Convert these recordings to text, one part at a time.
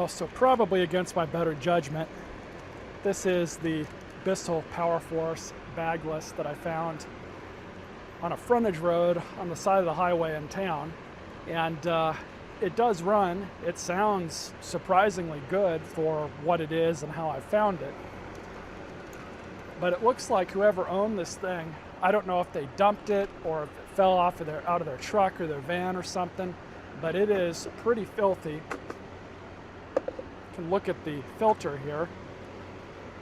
So probably against my better judgment, this is the Bissell PowerForce Bagless that I found on a frontage road on the side of the highway in town. And it does run. It sounds surprisingly good for what it is and how I found it. But it looks like whoever owned this thing, I don't know if they dumped it or if it fell off of out of their truck or their van or something, but it is pretty filthy. You can look at the filter here.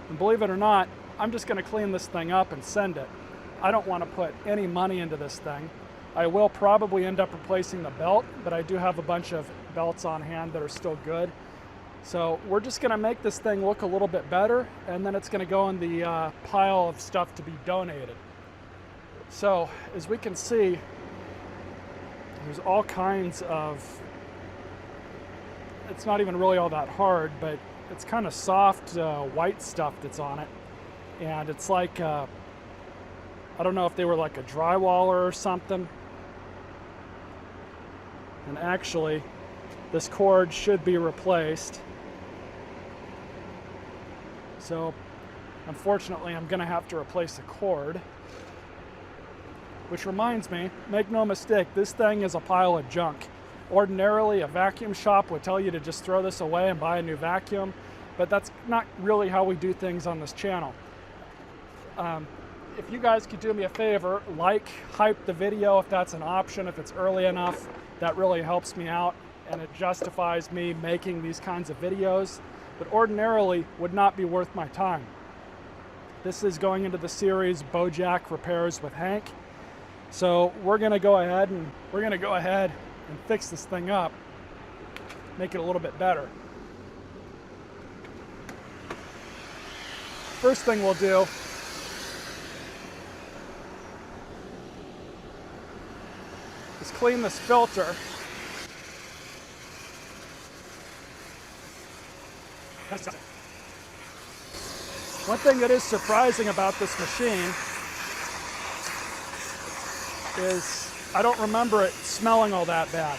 And believe it or not, I'm just going to clean this thing up and send it. I don't want to put any money into this thing. I will probably end up replacing the belt, but I do have a bunch of belts on hand that are still good. So we're just going to make this thing look a little bit better, and then it's going to go in the pile of stuff to be donated. So as we can see, there's all kinds of, it's not even really all that hard, but it's kind of soft white stuff that's on it. And it's like, I don't know if they were like a drywaller or something. And actually, this cord should be replaced. So, unfortunately, I'm going to have to replace the cord. Which reminds me, make no mistake, this thing is a pile of junk. Ordinarily, a vacuum shop would tell you to just throw this away and buy a new vacuum, but that's not really how we do things on this channel. If you guys could do me a favor, hype the video if that's an option, if it's early enough. That really helps me out and it justifies me making these kinds of videos, but ordinarily would not be worth my time. This is going into the series Bojack Repairs with Hank. So we're going to go ahead and fix this thing up, make it a little bit better. First thing we'll do is clean this filter. One thing that is surprising about this machine is I don't remember it smelling all that bad.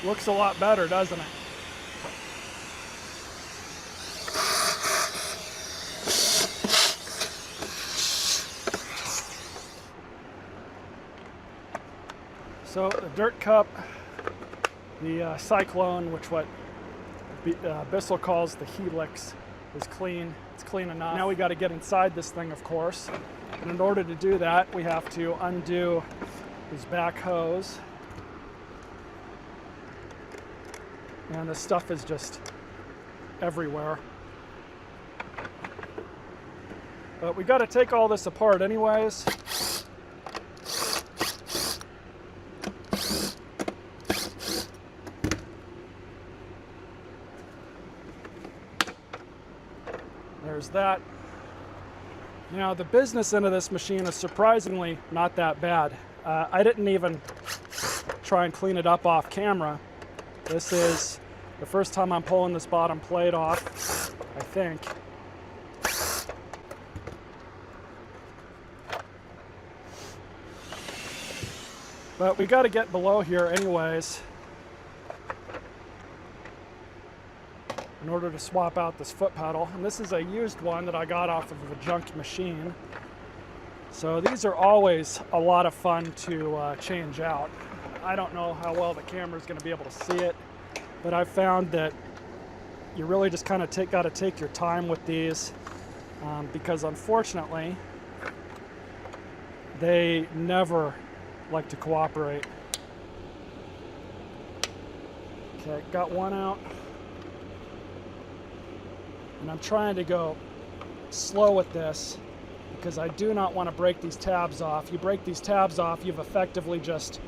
Looks a lot better, doesn't it? So the dirt cup, the Cyclone, which what Bissell calls the Helix, is clean. It's clean enough. Now we got to get inside this thing, of course. And in order to do that, we have to undo this back hose. And this stuff is just everywhere. But we got to take all this apart anyways. There's that. Now the business end of this machine is surprisingly not that bad. I didn't even try and clean it up off camera. This is the first time I'm pulling this bottom plate off, I think. But we got to get below here anyways in order to swap out this foot pedal. And this is a used one that I got off of a junk machine. So these are always a lot of fun to change out. I don't know how well the camera is going to be able to see it, but I've found that you really just kind of got to take your time with these because unfortunately they never like to cooperate. Okay, got one out. And I'm trying to go slow with this because I do not want to break these tabs off. You break these tabs off, you've effectively just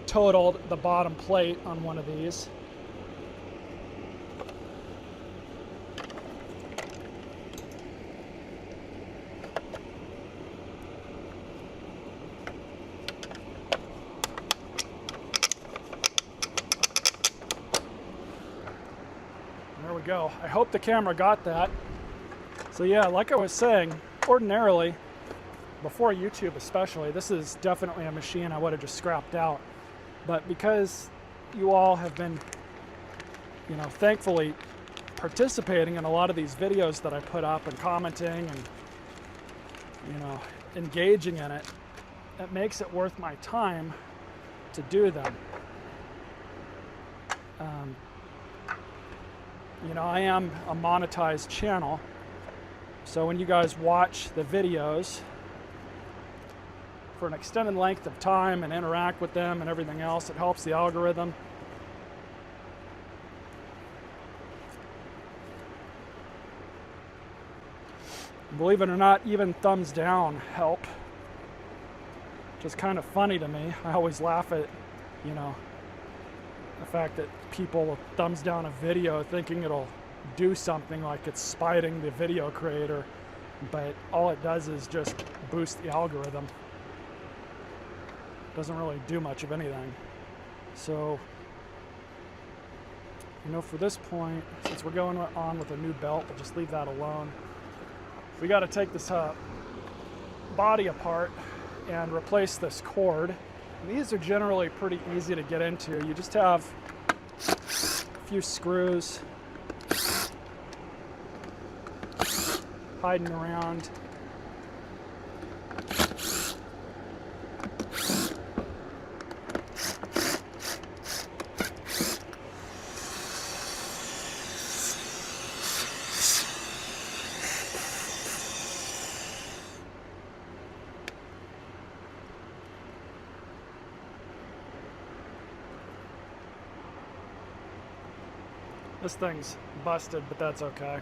totaled the bottom plate on one of these. There we go. I hope the camera got that. So yeah, like I was saying, ordinarily before YouTube especially, this is definitely a machine I would have just scrapped out. But because you all have been, you know, thankfully participating in a lot of these videos that I put up and commenting and, you know, engaging in it, it makes it worth my time to do them. You know, I am a monetized channel, so when you guys watch the videos for an extended length of time and interact with them and everything else, it helps the algorithm. Believe it or not, even thumbs down help. Which is kind of funny to me. I always laugh at, you know, the fact that people will thumbs down a video thinking it'll do something, like it's spiting the video creator, but all it does is just boost the algorithm. Doesn't really do much of anything. So, you know, for this point, since we're going on with a new belt, we'll just leave that alone. We got to take this body apart and replace this cord. And these are generally pretty easy to get into. You just have a few screws hiding around. This thing's busted, but that's okay.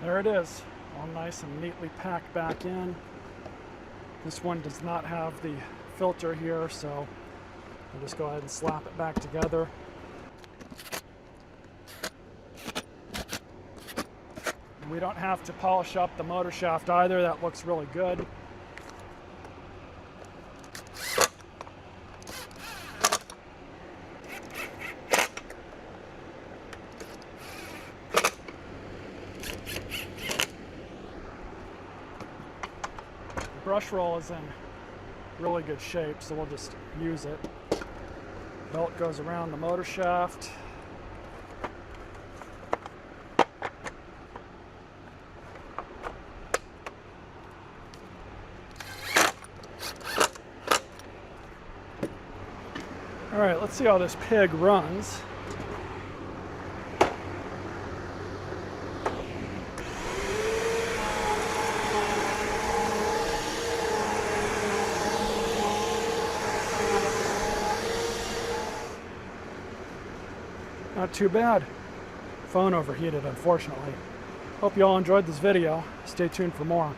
There it is, all nice and neatly packed back in. This one does not have the filter here, so I'll just go ahead and slap it back together. And we don't have to polish up the motor shaft either, that looks really good. Brush roll is in really good shape, so we'll just use it. Belt goes around the motor shaft. All right, let's see how this pig runs. Not too bad. Phone overheated, unfortunately. Hope you all enjoyed this video. Stay tuned for more.